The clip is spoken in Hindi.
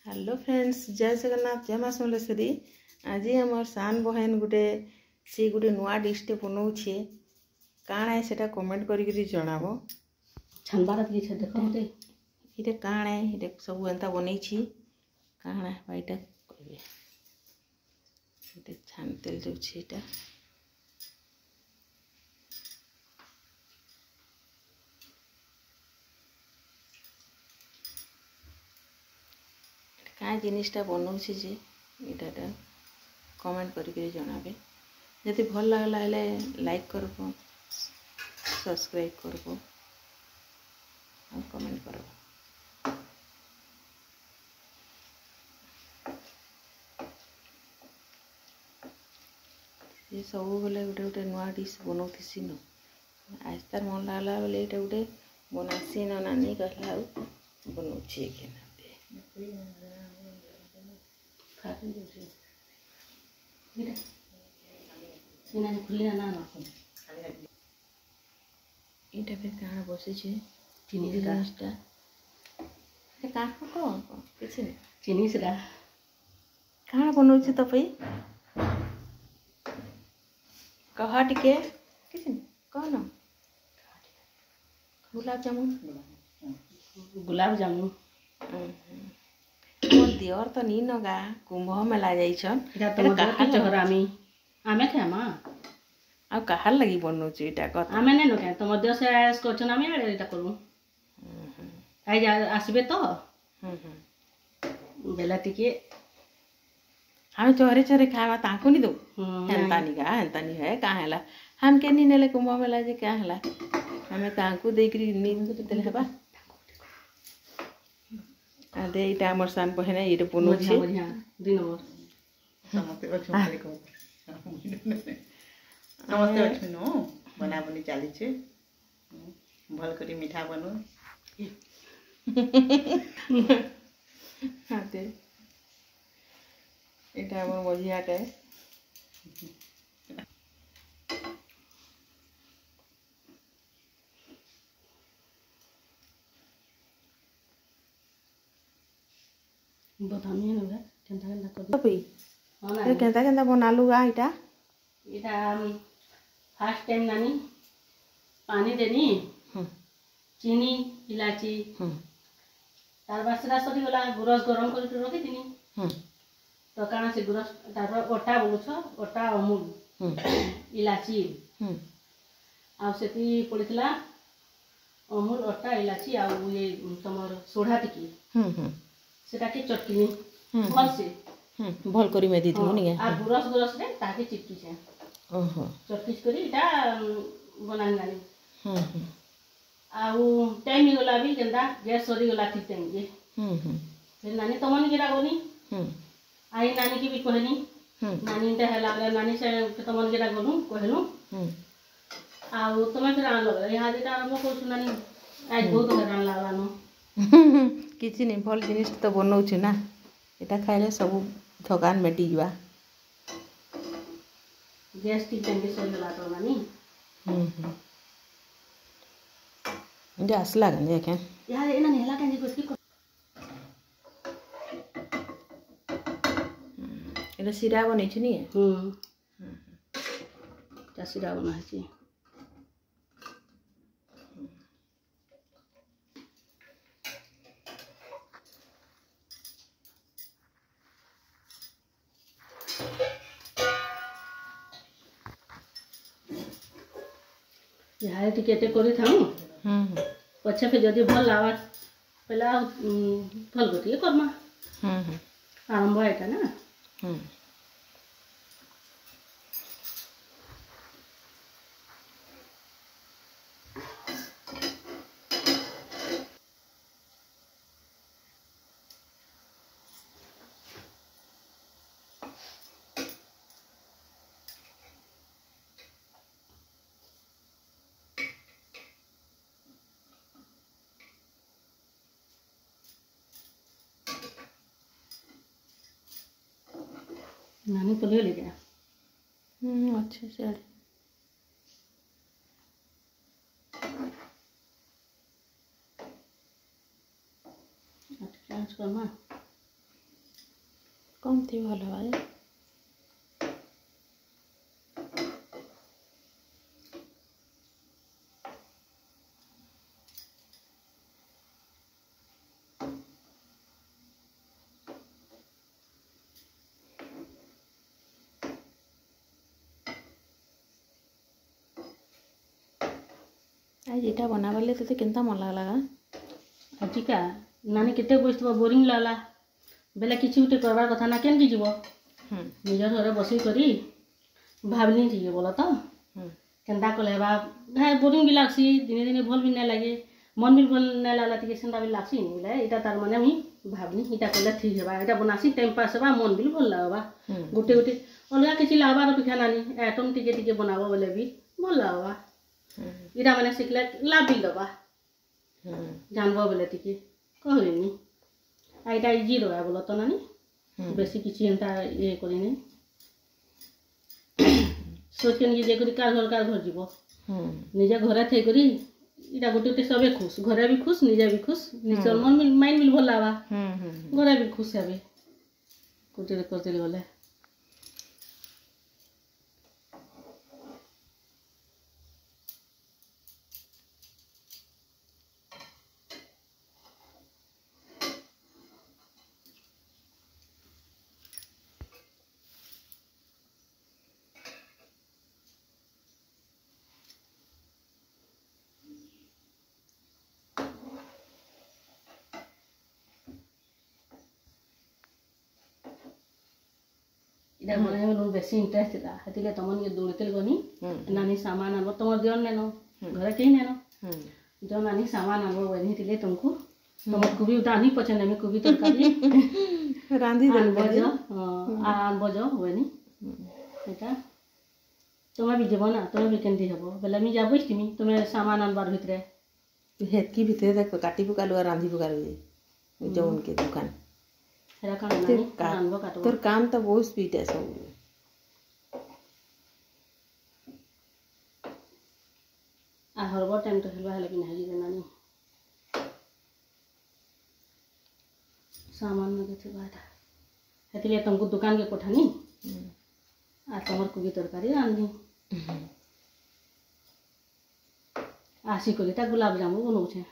हेलो फ्रेंड्स, जय जगन्नाथ, जय माँ समलेश्वरी। आज आम सान बहन गोटे सी गोटे नुआ डिशटे बनाऊे काण है सेटा कमेंट करी जनाब। छानबार देख मत ये काण है ये सब एंता बनई काण है भाईटा कहे छान तेल जाऊँ क्या जिनिसटा बनाऊे जे इटा कमेंट करी जनाबे। जदि भल लगला लाइक करब, सब्सक्राइब करब और कमेंट करब। ये सब बेले गोटे गोटे नुआ डिश बनाऊसी न आज तार मन लगला बेले ये गोटे बनासी न नानी कहला बनाऊे इटा फिर कहाँ बसी जिनिसटा कहाँ कह किसी जिनिसटा कहाँ बनाऊे तो पई कह टिके किसी कह न गुलाब जामुन मोर दियर तो नी नगा कुंभ मेला जाइछन आमे खामा आ कहार लगी बनौछु इटा कत आमे नै नका तुम देह से आयस करछन आमे एटा करू आई जा आसीबे तो बेला टिके हम चोरे चोरे खावा ताकू नी दो हेंता नी है का हला हम के नी नेले कुंभ मेला जे का हला हमें ताकू देकरी नी देले हेबा आदे इटा हमर सान बहना ये बनौछि बढ़िया दिन और समस्ते अच्छे को समस्ते अच्छे नो बना बनी चली छे भल करी मीठा बनो आते इटा हमर बढ़ियाटे बतामी न केनता केनता कर तपई अरे केनता बनालू गा इटा इटा फर्स्ट टाइम नानी पानी देनी चीनी इलायची तार बाद सेटा सरी गला गुरस गरम कर रखी दिनी तो काना से गुरस तार बाद ओटा बोलछ ओटा अमूल इलायची आ सेती पड़ितला अमूल ओटा इलायची आ ये तमर सोडा टिकी सेटा के चटनी भल से भल करी में दी थी नी आ गुरस रे ताके चिपकी छे ओहो चटकीच करी इटा बनान गानी आउ टाइम गला भी केनता गैस सरी गला ठीक टाइम जे फिर नानी तमन गिरा गोनी आई नानी की भी कहनी नानी ता हला नानी से तमन गिरा गोनु कहनु आउ तमे फिर आन लगे यहाँ जेटा आरंभ करछु नानी आज बहुत हैरान लागलानो किसी नहीं भल जिनिस तो बनाऊे ना इटा खाइले सब थकान मेटी जा गैस ठीक टाइम के सरी गला तो नानी ये आसला गन देखे यार एना नेला कांजी कुछ की एटा सिरा बनै छ नी सिरा बना छी यहाँ टिकेटे करी थाऊ पछे फिर जदि भल लावा पहला भल गोटे करमा आरंभ एटा ना नानी तो ले गया अच्छे से आज करमा कम थी भल भाई आज एटा बनाबले तो केनता मन लागला आजिका नानी केते बसथबो बोरिंग लागला बेला किछि उठे करबार कथा ना केन की जीवो निजर घरे बसी करी भाबली ठीक बोला तो केनता कले बा भाई बोरिंग भी लागसी दिने दिने भल भी ना लागे मन भी भल ना लागला तिके सेंदा भी लागसी नि बोले एटा तार माने मी भाबनी एटा कले ठीक हेबा एटा बनासी टाइम पास हेबा मन भी भल लागबा गुटे गुटे अलगा किछि लागबार पिखा नानी एटम टिके टिके बनाबो बोले भी भल लागबा इरा माने सिखले लाभ भी दबा जानबो बोले टिके कहलिनी आइटा इजी रहा बोला तो नानी बेसी किछि एंता ये करिनी सोच के निजे करी कार घर जीवो निजे घरे थे करी इटा गुटे गुटे सबे खुश घरे भी खुश निजे भी खुश निजे मन माइंड भी भल लावा घरे भी खुश हेबे गुटे करते गले इधर मने में बेसी इंटरेस्ट था हतिले तमन के दौड़ते गनी नानी सामान आनो तमर दियन नेनो घरे के नेनो जो नानी सामान आनो वनी तिले तुमको तमर को भी दानी पछन में को भी तरकारी रांधी दन बजो आन बजो वनी एटा तुम भी जीव ना तुम भी केंदी हबो बेला मी जाबो इस्तिमी तुम सामान आनबार भितरे हेतकी भितरे देख काटी पुकालु रांधी पुकालु जो उनके दुकान हेरा कान नानी आनबो काटो तोर काम तो बहुत स्पीड है सब आ हरबो टाइम तो हेलवा हेला कि नाही जे नानी सामान में देथे बाटा हेतिले तुमको दुकान के कोठानी आ तमर को भी तरकारी आननी आसी कोलिटा गुलाब जामुन बनौ छे